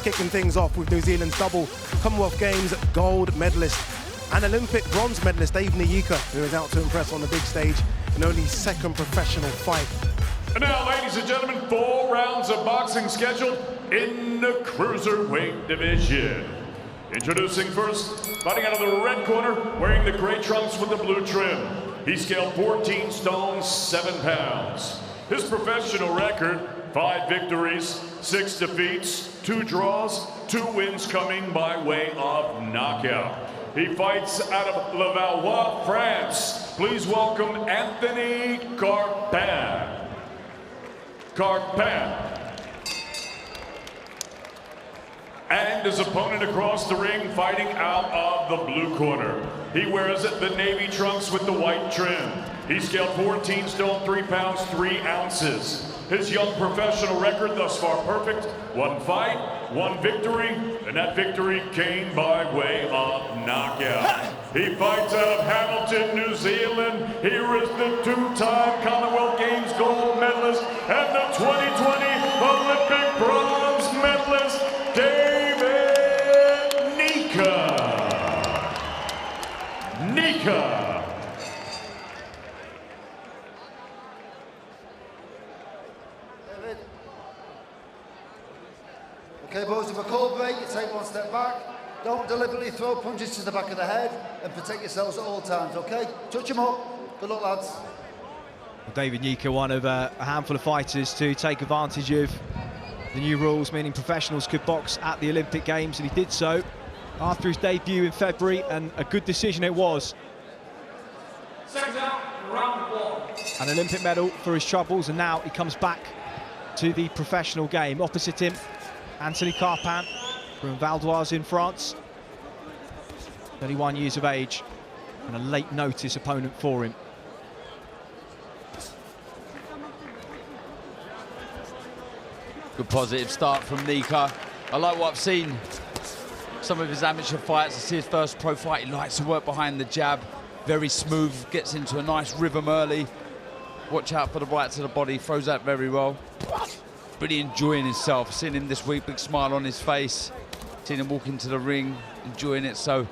kicking things off with New Zealand's double Commonwealth Games gold medalist and Olympic bronze medalist Dave Nyika, who is out to impress on the big stage in only second professional fight. And now, ladies and gentlemen, 4 rounds of boxing scheduled in the cruiserweight division. Introducing first, fighting out of the red corner, wearing the gray trunks with the blue trim. He scaled 14 stone, 7 pounds. His professional record, 5 victories, 6 defeats, 2 draws, 2 wins coming by way of knockout. He fights out of Levallois, France. Please welcome Anthony Carpin. And his opponent across the ring, fighting out of the blue corner. He wears the navy trunks with the white trim. He scaled 14 stone, 3 pounds, 3 ounces. His young professional record thus far perfect. 1 fight, 1 victory, and that victory came by way of knockout. He fights out of Hamilton, New Zealand. Here is the 2-time Commonwealth Games gold medalist and the 2020 Olympic bronze medalist, Nyika. Okay, boys, if a cold break, you take 1 step back. Don't deliberately throw punches to the back of the head and protect yourselves at all times, okay? Touch them up. Good luck, lads. Well, David Nyika, one of a handful of fighters to take advantage of the new rules, meaning professionals could box at the Olympic Games, and he did so after his debut in February, and a good decision it was. Round 1. An Olympic medal for his troubles, and now he comes back to the professional game. Opposite him, Anthony Carpin from Valdoise in France. 31 years of age, and a late notice opponent for him. Good positive start from Nyika. I like what I've seen. Some of his amateur fights. I see his first pro fight. He likes to work behind the jab. Very smooth, gets into a nice rhythm early. Watch out for the right to the body, throws that very well. Really enjoying himself. Seen him this week, big smile on his face. Seen him walk into the ring, enjoying it. So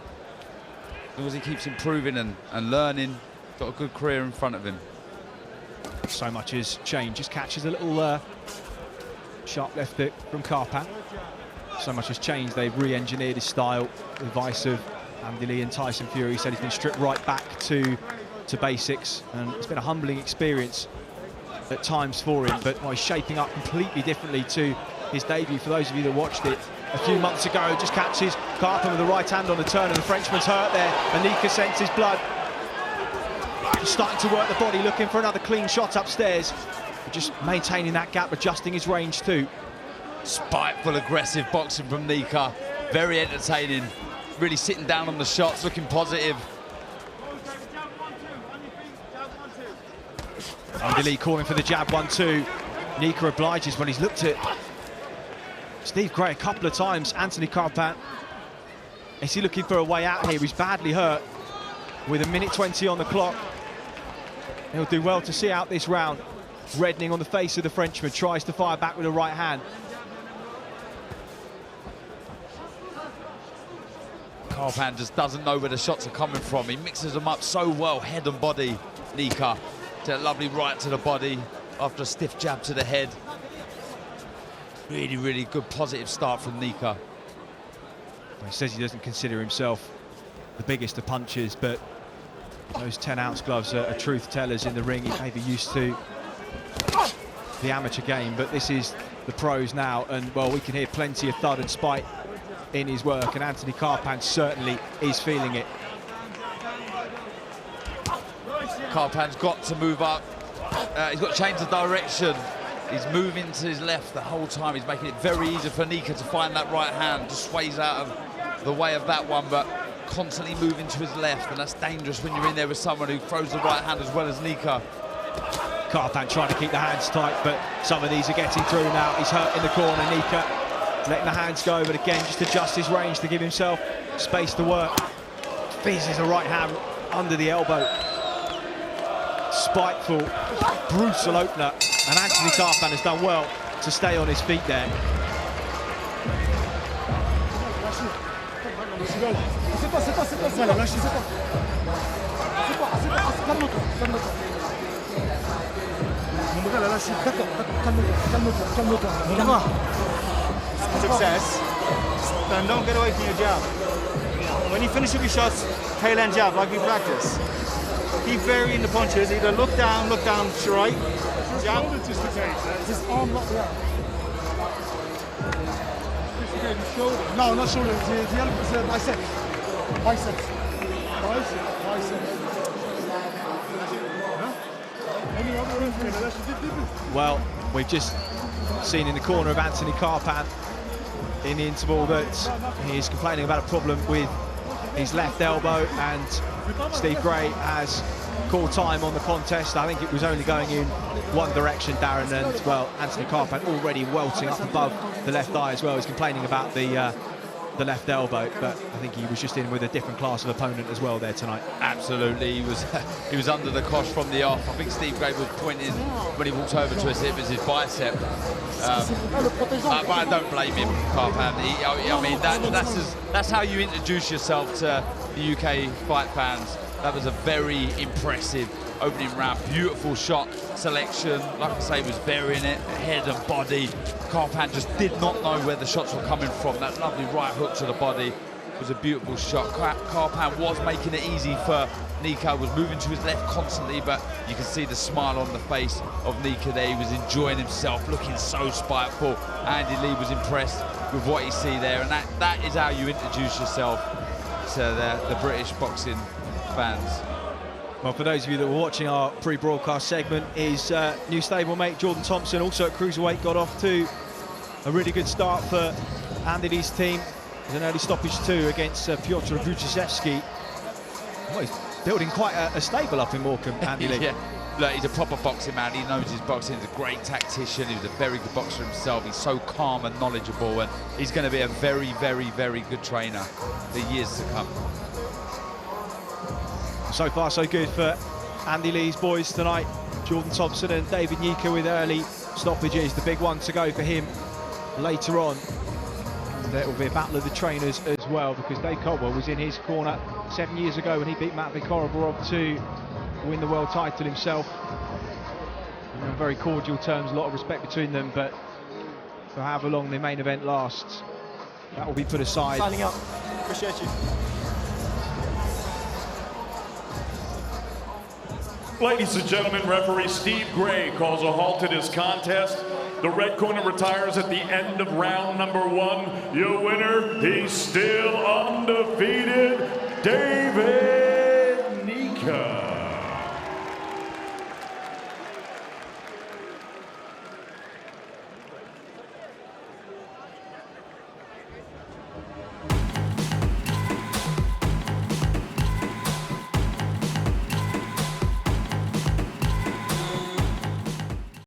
as long as he keeps improving and learning, got a good career in front of him. So much has changed. Just catches a little sharp left hook from Carpin. So much has changed. They've re-engineered his style. The advice of Andy Lee and Tyson Fury. He said he's been stripped right back to basics, and it's been a humbling experience at times for him, but he's shaping up completely differently to his debut. For those of you that watched it a few months ago, just catches Carpin with the right hand on the turn, and the Frenchman's hurt there, and Nyika senses blood. Just starting to work the body, looking for another clean shot upstairs, just maintaining that gap, adjusting his range too. Spiteful, aggressive boxing from Nyika. Very entertaining. Really sitting down on the shots, looking positive. Andy Lee calling for the jab, 1-2. Nyika obliges when he's looked at Steve Gray a couple of times. Anthony Carpin, is he looking for a way out here? He's badly hurt with 1:20 on the clock. He'll do well to see out this round. Reddening on the face of the Frenchman, tries to fire back with a right hand. Carpin just doesn't know where the shots are coming from. He mixes them up so well, head and body. Nyika, to a lovely right to the body after a stiff jab to the head. Really, really good positive start from Nyika. He says he doesn't consider himself the biggest of punchers, but those 10-ounce gloves are truth tellers in the ring. He may be used to the amateur game, but this is the pros now, and well, we can hear plenty of thud and spite in his work, and Anthony Carpin certainly is feeling it. Carpin's got to move up. He's got to change the direction. He's moving to his left the whole time. He's making it very easy for Nyika to find that right hand. Just sways out of the way of that one, but constantly moving to his left, and that's dangerous when you're in there with someone who throws the right hand as well as Nyika. Carpin trying to keep the hands tight, but some of these are getting through now. He's hurt in the corner. Nyika letting the hands go, but again, just adjust his range to give himself space to work. Fizzes a right hand under the elbow. Spiteful, brutal opener, and Anthony Carpin has done well to stay on his feet there. C'est pas. Voilà, lâche, c'est pas. Calme-toi. Mon bras, là, lâche. D'accord, calme-toi. Success. Then don't get away from your jab. When you finish up your shots, tail end jab, like we practice. Keep varying the punches. Either look down, straight. Jab. His arm locked out. No, not shoulder. The other is bicep. Biceps. Well, we've just seen in the corner of Anthony Carpin in the interval that he's complaining about a problem with his left elbow, and Steve Gray has called time on the contest. I think it was only going in one direction, Darren, and well, Anthony Carpin already welting up above the left eye as well. He's complaining about the left elbow, but I think he was just in with a different class of opponent as well there tonight. Absolutely, he was under the cosh from the off. I think Steve Gray was pointing when he walked over to us, it was his bicep. But I don't blame him, Carpin. I mean, that's how you introduce yourself to the UK fight fans. That was a very impressive opening round. Beautiful shot selection. Like I say, was burying it, head and body. Carpin just did not know where the shots were coming from. That lovely right hook to the body was a beautiful shot. Carpin was making it easy for Nyika, was moving to his left constantly, but you can see the smile on the face of Nyika there. He was enjoying himself, looking so spiteful. Andy Lee was impressed with what he see there, and that is how you introduce yourself to the British boxing fans. Well, for those of you that were watching our pre-broadcast segment, his new stablemate Jordan Thompson, also at cruiserweight, got off to a really good start for Andy Lee's team. There's an early stoppage too against Piotr Wojciechowski. Well, he's building quite a stable up in Morecambe, Andy Lee. Yeah. Look, he's a proper boxing man. He knows his boxing. He's a great tactician. He was a very good boxer himself. He's so calm and knowledgeable, and he's going to be a very, very, very good trainer for years to come. So far, so good for Andy Lee's boys tonight. Jordan Thompson and David Nyika with early stoppages. The big one to go for him later on. And there will be a battle of the trainers as well, because Dave Caldwell was in his corner 7 years ago when he beat Matvey Koroborov to win the world title himself. In very cordial terms, a lot of respect between them, but for however long the main event lasts, that will be put aside. Signing up. Appreciate you. Ladies and gentlemen, referee Steve Gray calls a halt to this contest. The red corner retires at the end of round number 1. Your winner, he's still undefeated, David